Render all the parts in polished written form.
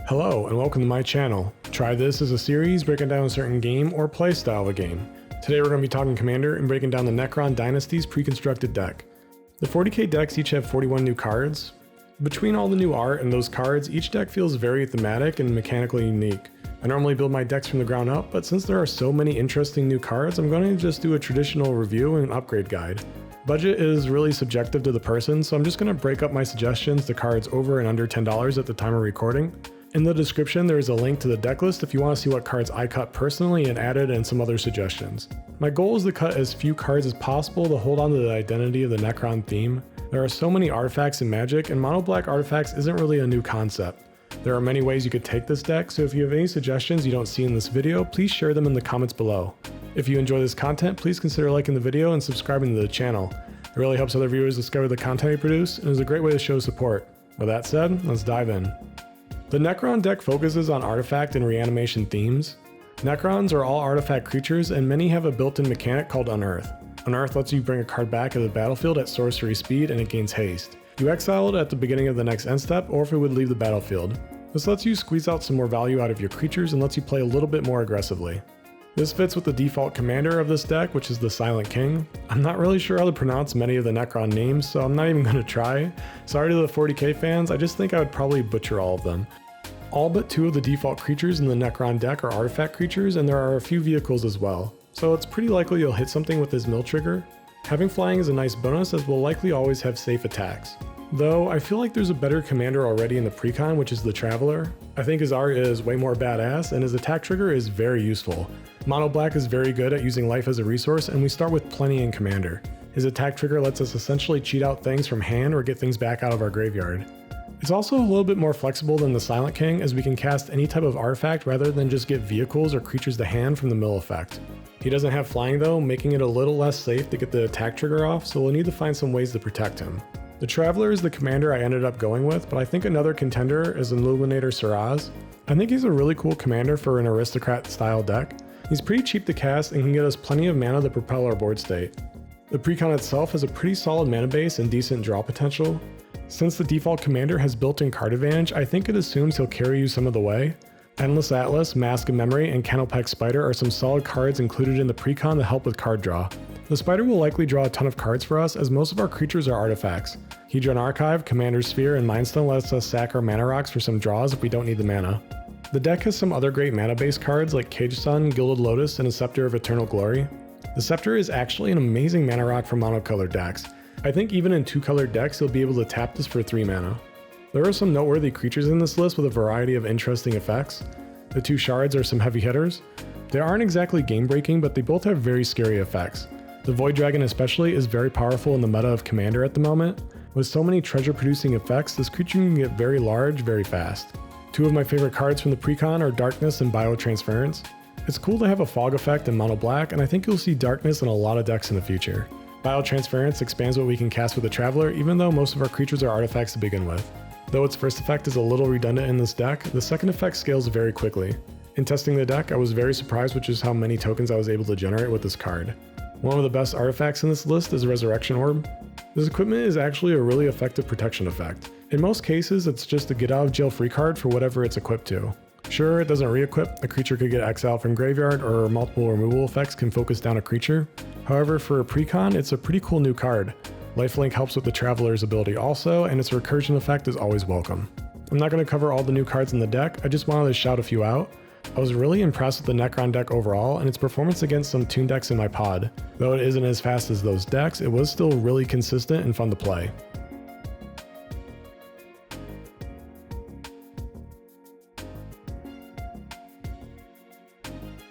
Hello and welcome to my channel. Try This is a series breaking down a certain game or playstyle of a game. Today we're going to be talking Commander and breaking down the Necron Dynasties pre-constructed deck. The 40k decks each have 41 new cards. Between all the new art and those cards, each deck feels very thematic and mechanically unique. I normally build my decks from the ground up, but since there are so many interesting new cards, I'm going to just do a traditional review and upgrade guide. Budget is really subjective to the person, so I'm just going to break up my suggestions to cards over and under $10 at the time of recording. In the description, there is a link to the deck list if you want to see what cards I cut personally and added and some other suggestions. My goal is to cut as few cards as possible to hold on to the identity of the Necron theme. There are so many artifacts in Magic, and mono black artifacts isn't really a new concept. There are many ways you could take this deck, so if you have any suggestions you don't see in this video, please share them in the comments below. If you enjoy this content, please consider liking the video and subscribing to the channel. It really helps other viewers discover the content I produce, and is a great way to show support. With that said, let's dive in. The Necron deck focuses on artifact and reanimation themes. Necrons are all artifact creatures, and many have a built-in mechanic called Unearth. Unearth lets you bring a card back to the battlefield at sorcery speed, and it gains haste. You exile it at the beginning of the next end step, or if it would leave the battlefield. This lets you squeeze out some more value out of your creatures and lets you play a little bit more aggressively. This fits with the default commander of this deck, which is the Silent King. I'm not really sure how to pronounce many of the Necron names, so I'm not even going to try. Sorry to the 40k fans, I just think I would probably butcher all of them. All but 2 of the default creatures in the Necron deck are artifact creatures, and there are a few vehicles as well, so it's pretty likely you'll hit something with his mill trigger. Having flying is a nice bonus, as we'll likely always have safe attacks. Though, I feel like there's a better commander already in the Precon, which is the Traveler. I think his art is way more badass, and his attack trigger is very useful. Mono Black is very good at using life as a resource, and we start with plenty in Commander. His attack trigger lets us essentially cheat out things from hand or get things back out of our graveyard. It's also a little bit more flexible than the Silent King, as we can cast any type of artifact rather than just get vehicles or creatures to hand from the mill effect. He doesn't have flying though, making it a little less safe to get the attack trigger off, so we'll need to find some ways to protect him. The Traveler is the commander I ended up going with, but I think another contender is Illuminator Siraz. I think he's a really cool commander for an aristocrat style deck. He's pretty cheap to cast and can get us plenty of mana to propel our board state. The Precon itself has a pretty solid mana base and decent draw potential. Since the default commander has built-in card advantage, I think it assumes he'll carry you some of the way. Endless Atlas, Mask of Memory, and Candlepeck Spider are some solid cards included in the Precon to help with card draw. The Spider will likely draw a ton of cards for us, as most of our creatures are artifacts. Hedron Archive, Commander's Sphere, and Mindstone lets us sack our mana rocks for some draws if we don't need the mana. The deck has some other great mana-based cards like Cage Sun, Gilded Lotus, and a Scepter of Eternal Glory. The Scepter is actually an amazing mana rock for monocolored decks. I think even in 2-colored decks you'll be able to tap this for 3 mana. There are some noteworthy creatures in this list with a variety of interesting effects. The 2 shards are some heavy hitters. They aren't exactly game-breaking, but they both have very scary effects. The Void Dragon especially is very powerful in the meta of Commander at the moment. With so many treasure-producing effects, this creature can get very large very fast. 2 of my favorite cards from the Precon are Darkness and Biotransference. It's cool to have a fog effect in mono black, and I think you'll see Darkness in a lot of decks in the future. Biotransference expands what we can cast with the Traveler, even though most of our creatures are artifacts to begin with. Though its first effect is a little redundant in this deck, the second effect scales very quickly. In testing the deck, I was very surprised with just how many tokens I was able to generate with this card. One of the best artifacts in this list is Resurrection Orb. This equipment is actually a really effective protection effect. In most cases, it's just a get out of jail free card for whatever it's equipped to. Sure, it doesn't re-equip, a creature could get exiled from graveyard, or multiple removal effects can focus down a creature. However, for a Precon, it's a pretty cool new card. Lifelink helps with the Traveler's ability also, and its recursion effect is always welcome. I'm not going to cover all the new cards in the deck, I just wanted to shout a few out. I was really impressed with the Necron deck overall, and its performance against some Toon decks in my pod. Though it isn't as fast as those decks, it was still really consistent and fun to play.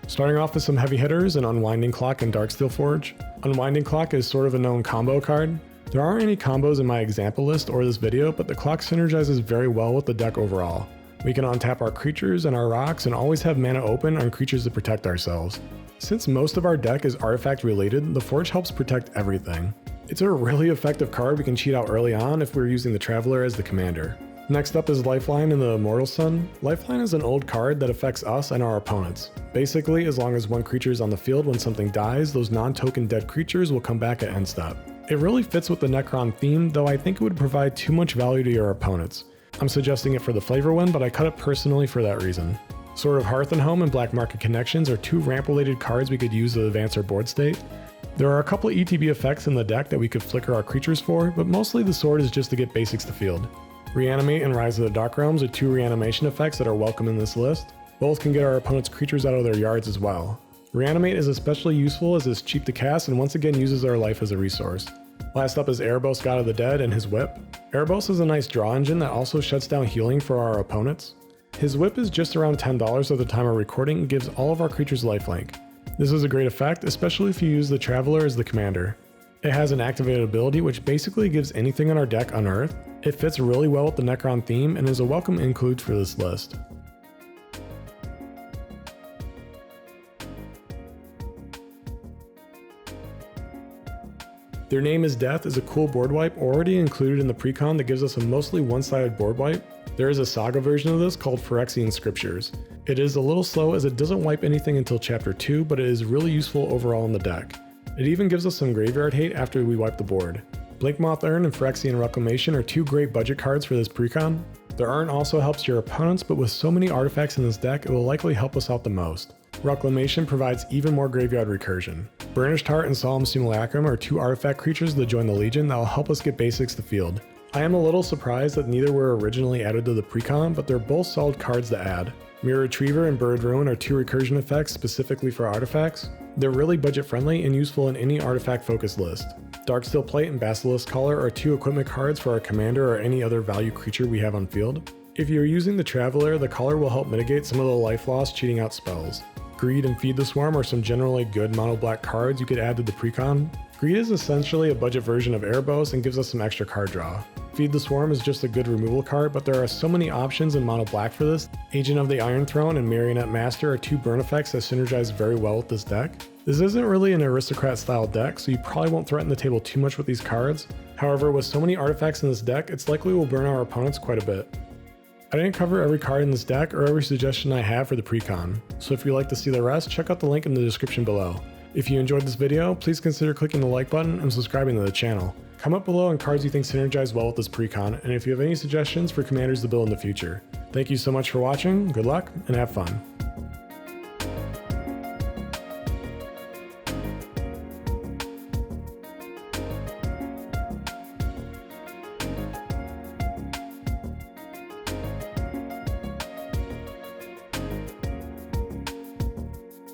Starting off with some heavy hitters and Unwinding Clock and Darksteel Forge. Unwinding Clock is sort of a known combo card. There aren't any combos in my example list or this video, but the clock synergizes very well with the deck overall. We can untap our creatures and our rocks and always have mana open on creatures to protect ourselves. Since most of our deck is artifact related, the Forge helps protect everything. It's a really effective card we can cheat out early on if we're using the Traveler as the commander. Next up is Lifeline in the Immortal Sun. Lifeline is an old card that affects us and our opponents. Basically, as long as one creature is on the field when something dies, those non-token dead creatures will come back at end step. It really fits with the Necron theme, though I think it would provide too much value to your opponents. I'm suggesting it for the flavor one, but I cut it personally for that reason. Sword of Hearth and Home and Black Market Connections are 2 ramp-related cards we could use to advance our board state. There are a couple of ETB effects in the deck that we could flicker our creatures for, but mostly the sword is just to get basics to field. Reanimate and Rise of the Dark Realms are 2 reanimation effects that are welcome in this list. Both can get our opponent's creatures out of their yards as well. Reanimate is especially useful as it's cheap to cast and once again uses our life as a resource. Last up is Erebos, God of the Dead, and his whip. Erebos is a nice draw engine that also shuts down healing for our opponents. His whip is just around $10 at the time of recording and gives all of our creatures lifelink. This is a great effect, especially if you use the Traveler as the commander. It has an activated ability which basically gives anything on our deck unearthed. It fits really well with the Necron theme and is a welcome include for this list. Their Name is Death is a cool board wipe already included in the Precon that gives us a mostly one-sided board wipe. There is a saga version of this called Phyrexian Scriptures. It is a little slow as it doesn't wipe anything until chapter 2, but it is really useful overall in the deck. It even gives us some graveyard hate after we wipe the board. Blinkmoth Urn and Phyrexian Reclamation are 2 great budget cards for this Precon. The Urn also helps your opponents, but with so many artifacts in this deck, it will likely help us out the most. Reclamation provides even more graveyard recursion. Burnished Heart and Solemn Simulacrum are 2 artifact creatures that join the Legion that will help us get basics to field. I am a little surprised that neither were originally added to the Precon, but they're both solid cards to add. Mirror Retriever and Bird Ruin are 2 recursion effects specifically for artifacts. They're really budget friendly and useful in any artifact focused list. Darksteel Plate and Basilisk Collar are 2 equipment cards for our commander or any other value creature we have on field. If you're using the Traveler, the Collar will help mitigate some of the life loss cheating out spells. Greed and Feed the Swarm are some generally good mono black cards you could add to the Precon. Greed is essentially a budget version of Erebos and gives us some extra card draw. Feed the Swarm is just a good removal card, but there are so many options in mono black for this. Agent of the Iron Throne and Marionette Master are 2 burn effects that synergize very well with this deck. This isn't really an aristocrat style deck, so you probably won't threaten the table too much with these cards. However, with so many artifacts in this deck, it's likely we'll burn our opponents quite a bit. I didn't cover every card in this deck or every suggestion I have for the Precon, so if you'd like to see the rest, check out the link in the description below. If you enjoyed this video, please consider clicking the like button and subscribing to the channel. Comment below on cards you think synergize well with this Precon, and if you have any suggestions for commanders to build in the future. Thank you so much for watching, good luck, and have fun.